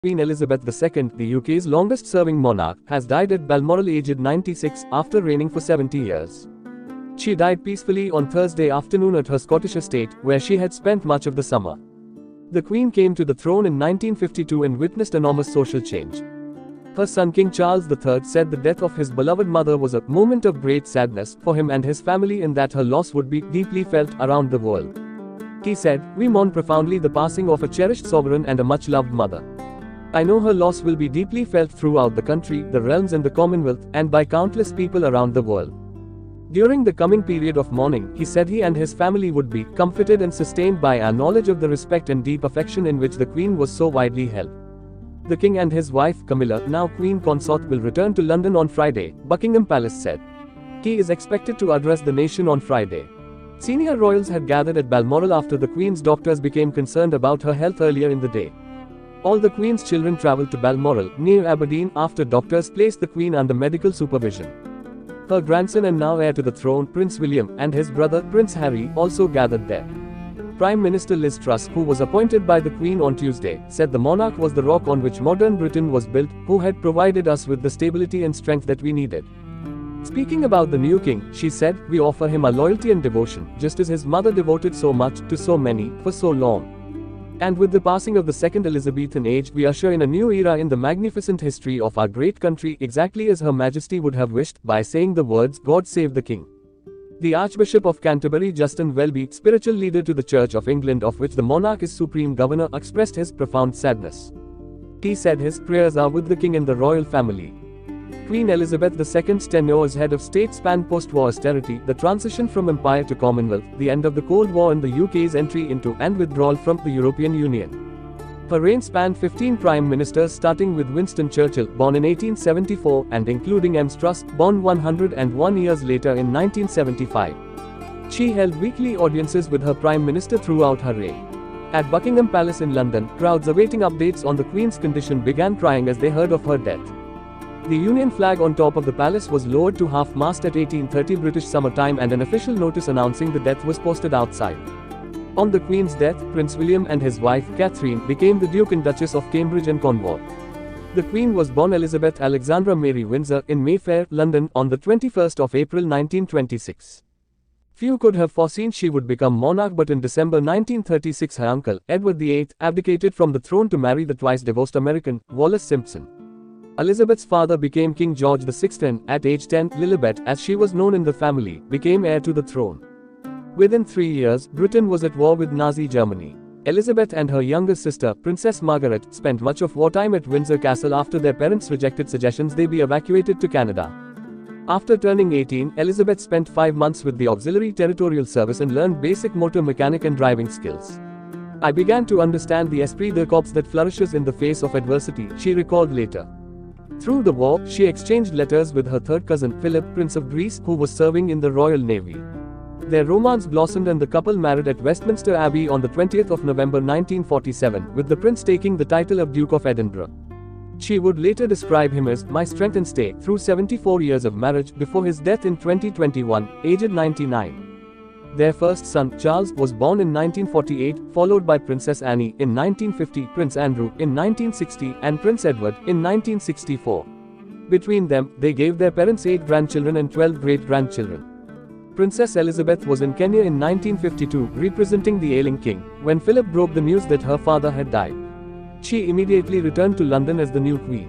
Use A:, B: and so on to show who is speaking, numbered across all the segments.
A: Queen Elizabeth II, the UK's longest-serving monarch, has died at Balmoral aged 96 after reigning for 70 years. She died peacefully on Thursday afternoon at her Scottish estate, where she had spent much of the summer. The Queen came to the throne in 1952 and witnessed enormous social change. Her son King Charles III said the death of his beloved mother was a moment of great sadness for him and his family, and that her loss would be deeply felt around the world. He said, "We mourn profoundly the passing of a cherished sovereign and a much-loved mother. I know her loss will be deeply felt throughout the country, the realms and the Commonwealth, and by countless people around the world." During the coming period of mourning, he said he and his family would be comforted and sustained by our knowledge of the respect and deep affection in which the Queen was so widely held. The King and his wife, Camilla, now Queen Consort, will return to London on Friday, Buckingham Palace said. He is expected to address the nation on Friday. Senior royals had gathered at Balmoral after the Queen's doctors became concerned about her health earlier in the day. All the Queen's children travelled to Balmoral, near Aberdeen, after doctors placed the Queen under medical supervision. Her grandson and now heir to the throne, Prince William, and his brother, Prince Harry, also gathered there. Prime Minister Liz Truss, who was appointed by the Queen on Tuesday, said the monarch was the rock on which modern Britain was built, who had provided us with the stability and strength that we needed. Speaking about the new king, she said, "We offer him our loyalty and devotion, just as his mother devoted so much, to so many, for so long. And with the passing of the second Elizabethan age, we usher in a new era in the magnificent history of our great country, exactly as Her Majesty would have wished, by saying the words, 'God save the King.'" The Archbishop of Canterbury, Justin Welby, spiritual leader to the Church of England, of which the monarch is supreme governor, expressed his profound sadness. He said his prayers are with the King and the royal family. Queen Elizabeth II's tenure as head of state spanned post-war austerity, the transition from empire to Commonwealth, the end of the Cold War, and the UK's entry into and withdrawal from the European Union. Her reign spanned 15 prime ministers, starting with Winston Churchill, born in 1874, and including Em Truss, born 101 years later in 1975. She held weekly audiences with her prime minister throughout her reign. At Buckingham Palace in London, crowds awaiting updates on the Queen's condition began crying as they heard of her death. The Union flag on top of the palace was lowered to half-mast at 18:30 British summer time, and an official notice announcing the death was posted outside. On the Queen's death, Prince William and his wife, Catherine, became the Duke and Duchess of Cambridge and Cornwall. The Queen was born Elizabeth Alexandra Mary Windsor in Mayfair, London, on the 21st of April 1926. Few could have foreseen she would become monarch, but in December 1936 her uncle, Edward VIII, abdicated from the throne to marry the twice-divorced American, Wallis Simpson. Elizabeth's father became King George VI, and, at age 10, Lilibet, as she was known in the family, became heir to the throne. Within 3 years, Britain was at war with Nazi Germany. Elizabeth and her younger sister, Princess Margaret, spent much of wartime at Windsor Castle after their parents rejected suggestions they be evacuated to Canada. After turning 18, Elizabeth spent 5 months with the Auxiliary Territorial Service and learned basic motor mechanic and driving skills. "I began to understand the esprit de corps that flourishes in the face of adversity," she recalled later. Through the war, she exchanged letters with her third cousin, Philip, Prince of Greece, who was serving in the Royal Navy. Their romance blossomed and the couple married at Westminster Abbey on the 20th of November 1947, with the prince taking the title of Duke of Edinburgh. She would later describe him as "my strength and stay" through 74 years of marriage, before his death in 2021, aged 99. Their first son, Charles, was born in 1948, followed by Princess Anne in 1950, Prince Andrew in 1960, and Prince Edward in 1964. Between them, they gave their parents 8 grandchildren and 12 great-grandchildren. Princess Elizabeth was in Kenya in 1952, representing the ailing king, when Philip broke the news that her father had died. She immediately returned to London as the new queen.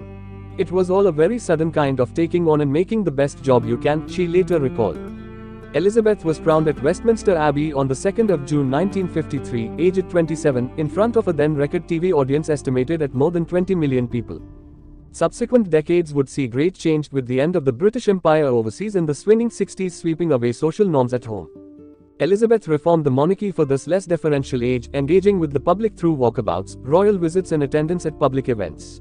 A: "It was all a very sudden kind of taking on and making the best job you can," she later recalled. Elizabeth was crowned at Westminster Abbey on the 2nd of June 1953, aged 27, in front of a then-record TV audience estimated at more than 20 million people. Subsequent decades would see great change, with the end of the British Empire overseas and the swinging 60s sweeping away social norms at home. Elizabeth reformed the monarchy for this less deferential age, engaging with the public through walkabouts, royal visits and attendance at public events.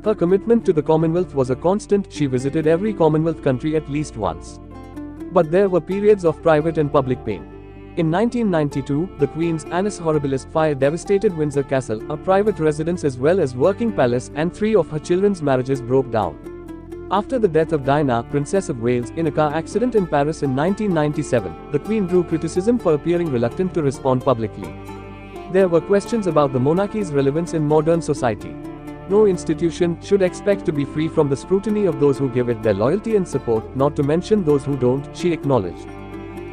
A: Her commitment to the Commonwealth was a constant. She visited every Commonwealth country at least once. But there were periods of private and public pain. In 1992, the Queen's Annus Horribilis fire devastated Windsor Castle, a private residence as well as working palace, and 3 of her children's marriages broke down. After the death of Diana, Princess of Wales, in a car accident in Paris in 1997, the Queen drew criticism for appearing reluctant to respond publicly. There were questions about the monarchy's relevance in modern society. No institution should expect to be free from the scrutiny of those who give it their loyalty and support, not to mention those who don't, she acknowledged.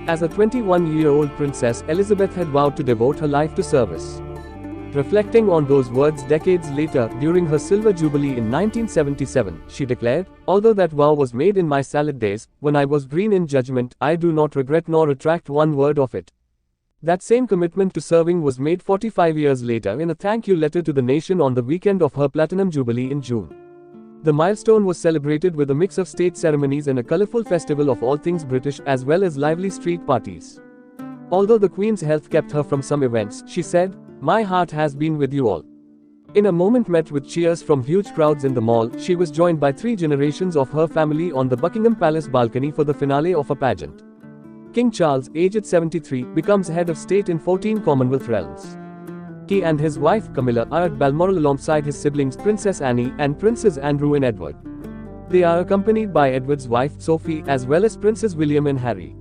A: As a 21-year-old princess, Elizabeth had vowed to devote her life to service. Reflecting on those words decades later, during her Silver Jubilee in 1977, she declared, "Although that vow was made in my salad days, when I was green in judgment, I do not regret nor retract one word of it." That same commitment to serving was made 45 years later in a thank you letter to the nation on the weekend of her Platinum Jubilee in June. The milestone was celebrated with a mix of state ceremonies and a colourful festival of all things British, as well as lively street parties. Although the Queen's health kept her from some events, she said, "My heart has been with you all." In a moment met with cheers from huge crowds in the mall, she was joined by 3 generations of her family on the Buckingham Palace balcony for the finale of a pageant. King Charles, aged 73, becomes head of state in 14 Commonwealth realms. He and his wife, Camilla, are at Balmoral alongside his siblings Princess Annie and Princes Andrew and Edward. They are accompanied by Edward's wife, Sophie, as well as Princes William and Harry.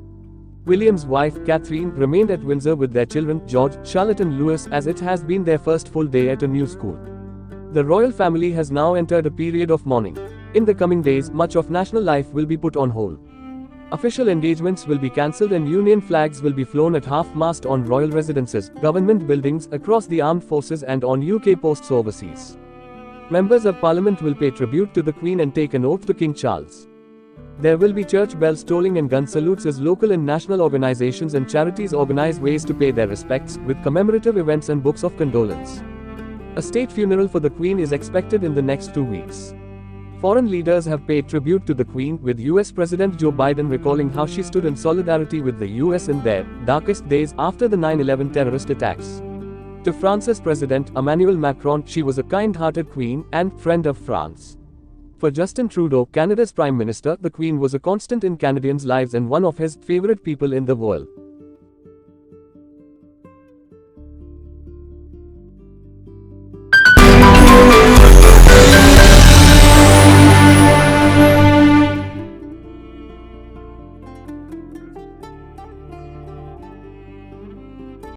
A: William's wife, Catherine, remained at Windsor with their children, George, Charlotte and Louis, as it has been their first full day at a new school. The royal family has now entered a period of mourning. In the coming days, much of national life will be put on hold. Official engagements will be cancelled and Union flags will be flown at half-mast on royal residences, government buildings, across the armed forces and on UK posts overseas. Members of Parliament will pay tribute to the Queen and take an oath to King Charles. There will be church bells tolling and gun salutes as local and national organizations and charities organize ways to pay their respects, with commemorative events and books of condolence. A state funeral for the Queen is expected in the next 2 weeks. Foreign leaders have paid tribute to the Queen, with US President Joe Biden recalling how she stood in solidarity with the US in their darkest days after the 9/11 terrorist attacks. To France's President Emmanuel Macron, she was a kind-hearted queen and friend of France. For Justin Trudeau, Canada's Prime Minister, the Queen was a constant in Canadians' lives and one of his favorite people in the world.